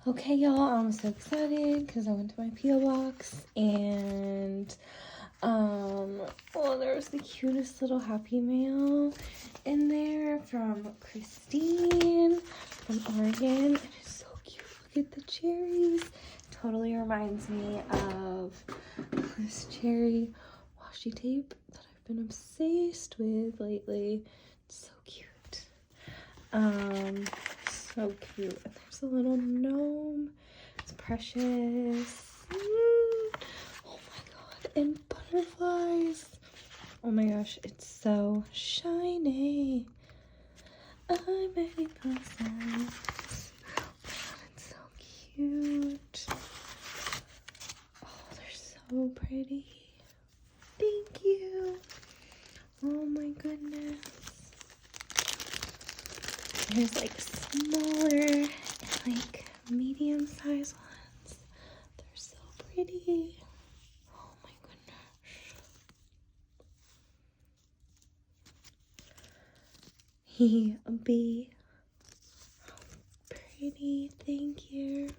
Okay, y'all, I'm so excited because I went to my P.O. box and, well, there was the cutest little Happy Mail in there from Christine from Oregon. It is so cute. Look at the cherries. Totally reminds me of this cherry washi tape that I've been obsessed with lately. It's so cute. So cute. And there's a little gnome. It's precious. Oh my god. And butterflies. Oh my gosh, it's so shiny. I'm ready for science. Oh my god, it's so cute. Oh, they're so pretty. Thank you. Oh my goodness. There's like smaller and like medium sized ones. They're so pretty. Oh my goodness. He a bee. How pretty. Thank you.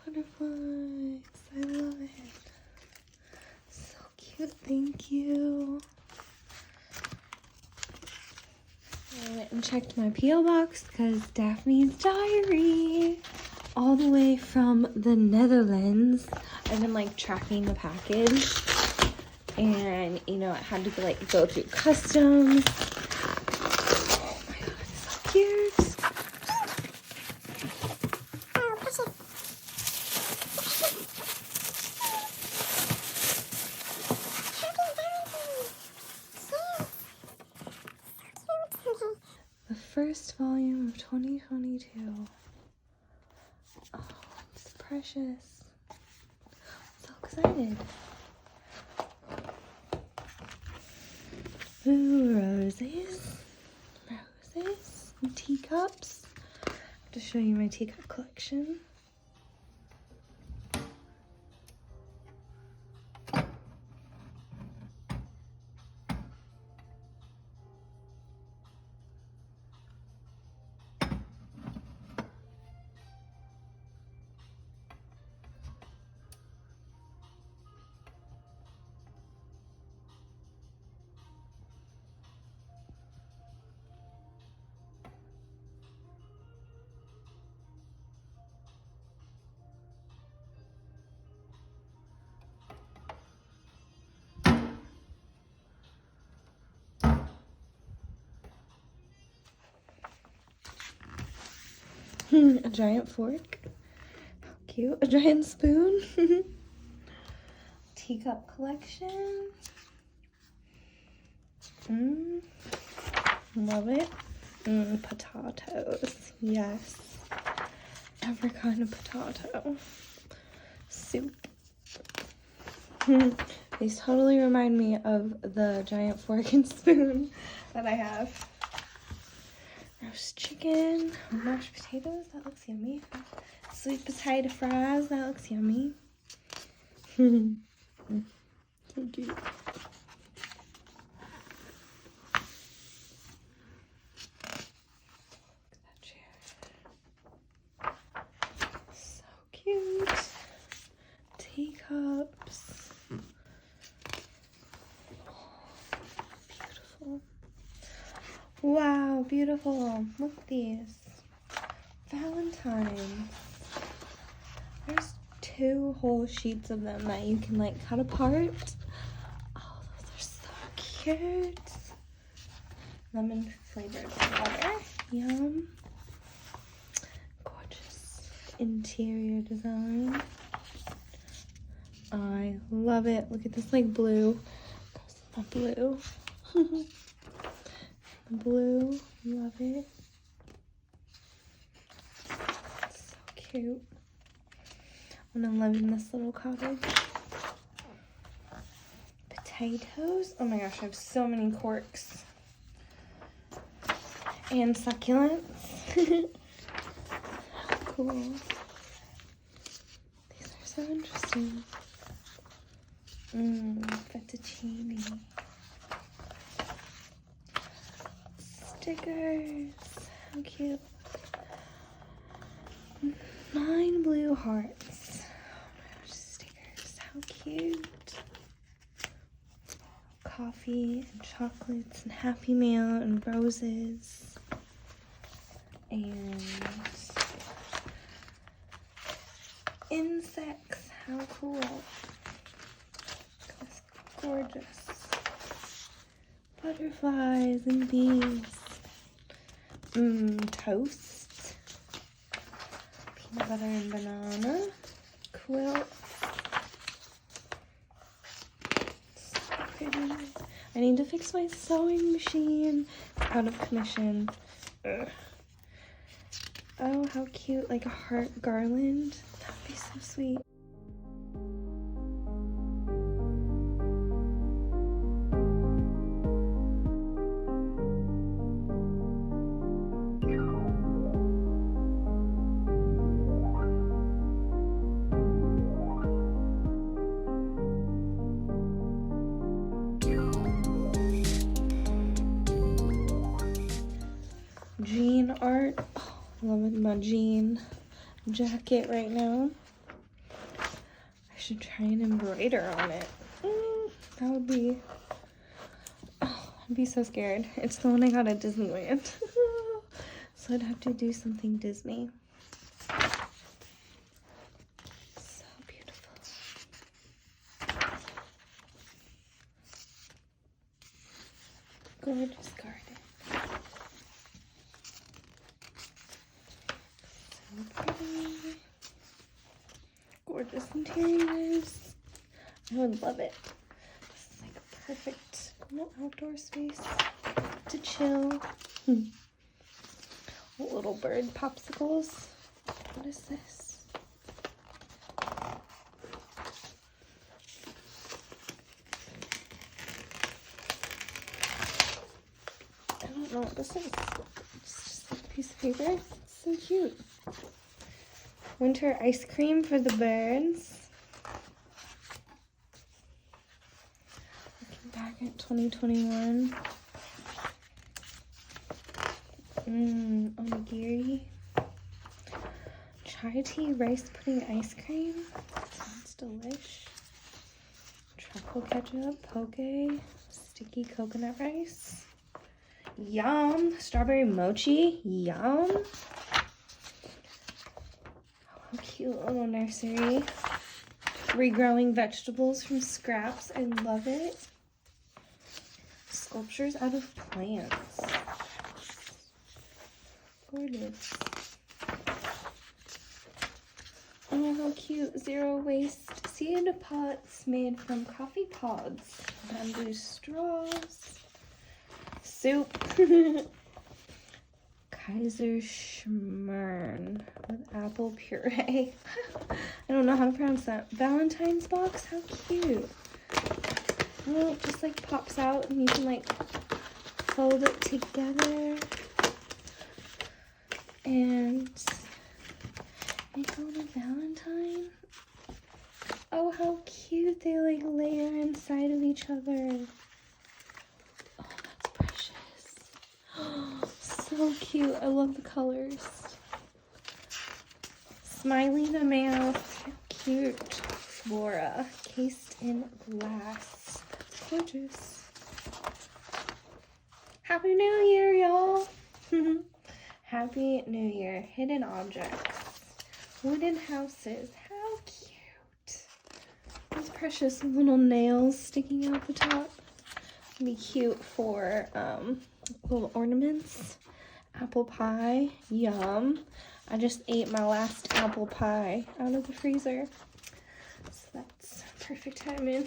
Butterflies. I love it. So cute. Thank you. I went and checked my P.O. box because Daphne's diary, all the way from the Netherlands. I've been like tracking the package, and you know, it had to like go through customs. Oh my god, it's so cute. The first volume of 2022. Oh, it's precious. So excited. Ooh, roses. Roses. And teacups. I have to show you my teacup collection. A giant fork. How cute. A giant spoon. Teacup collection. Love it. Potatoes. Yes. Every kind of potato. Soup. These totally remind me of the giant fork and spoon that I have. Roast chicken, mashed potatoes, that looks yummy. Sweet potato fries, that looks yummy. So cute. Look at that chair. So cute. Teacups. Oh, beautiful. Wow, beautiful. Look at these. Valentine's. There's 2 whole sheets of them that you can like cut apart. Oh, those are so cute. Lemon flavored water. Yum. Gorgeous interior design. I love it. Look at this like blue. Goes in the blue. Blue, love it. So cute. And I'm loving this little cottage. Potatoes. Oh my gosh, I have so many corks. And succulents. cool. These are so interesting. Fettuccine. Stickers. How cute. 9 blue hearts. Oh my gosh, stickers. How cute. Coffee and chocolates and Happy Meal and roses. And insects. How cool. That's gorgeous. Butterflies and bees. Toast. Peanut butter and banana. Quilt. So pretty. I need to fix my sewing machine. It's out of commission. Ugh. Oh, how cute. Like a heart garland. That would be so sweet. Jean art. Oh, loving my jean jacket right now. I should try and embroider on it. That would be... Oh, I'd be so scared. It's the one I got at Disneyland. So I'd have to do something Disney. So beautiful. Gorgeous garden. Pretty. Gorgeous interiors. I would love it. This is like a perfect little outdoor space to chill. Little bird popsicles. What is this? I don't know what this is. It's just like a piece of paper. It's so cute. Winter ice cream for the birds. Looking back at 2021. Onigiri. Chai tea rice pudding ice cream. Sounds delish. Truffle ketchup, poke, sticky coconut rice. Yum. Strawberry mochi. Yum. Cute little nursery. Regrowing vegetables from scraps. I love it. Sculptures out of plants. Gorgeous. Oh, how cute. Zero waste seed pots made from coffee pods. Bamboo straws. Soup. Kaiser Schmarrn with apple puree. I don't know how to pronounce that. Valentine's box? How cute. Well, it just like pops out and you can like fold it together and make a little Valentine. Oh, how cute. They like layer inside of each other. Oh, that's precious. So cute. I love the colors. Smiley the mouth. How cute. Flora. Cased in glass. That's gorgeous. Happy New Year, y'all. Happy New Year. Hidden objects. Wooden houses. How cute. Those precious little nails sticking out the top. It'd be cute for little ornaments. Apple pie. Yum. I just ate my last apple pie out of the freezer. So that's perfect timing.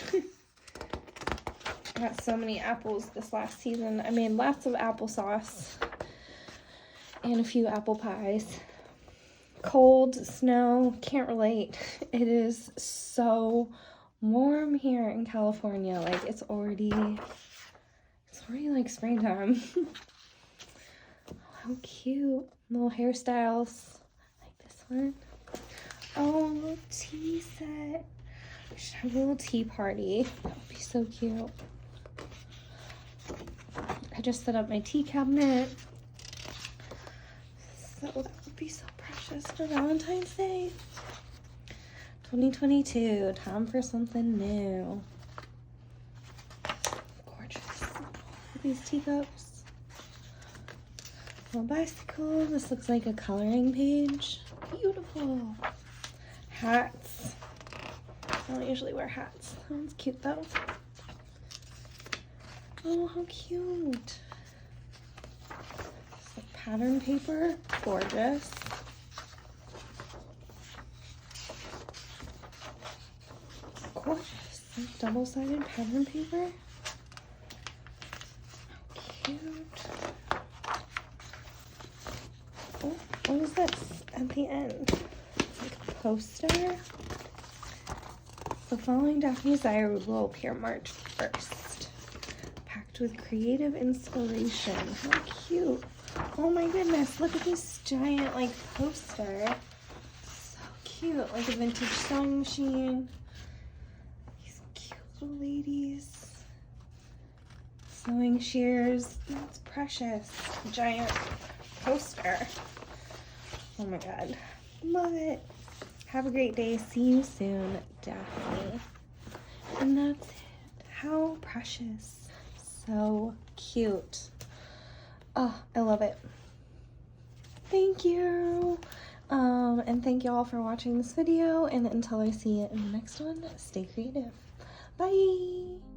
I got so many apples this last season. I made lots of applesauce and a few apple pies. Cold, snow, can't relate. It is so warm here in California. Like it's already like springtime. Oh, how cute. Little hairstyles like this one. Oh, a little tea set. We should have a little tea party. That would be so cute. I just set up my tea cabinet. So that would be so precious for Valentine's Day. 2022, time for something new. Gorgeous. Look at these teacups. Little bicycle. This looks like a coloring page. Beautiful. Hats. I don't usually wear hats. That one's cute though. Oh, how cute. It's like pattern paper. Gorgeous. Gorgeous. Like double-sided pattern paper. How cute. Oh, what is this at the end? It's like a poster. The following Daphne's Diary will appear March 1st. Packed with creative inspiration. How cute. Oh my goodness, look at this giant like poster. So cute, like a vintage sewing machine. These cute little ladies. Sewing shears. That's precious. Giant poster. Oh my god. Love it. Have a great day. See you soon, Daphne. And that's it. How precious. So cute. Oh, I love it. Thank you. And thank you all for watching this video. And until I see you in the next one, stay creative. Bye.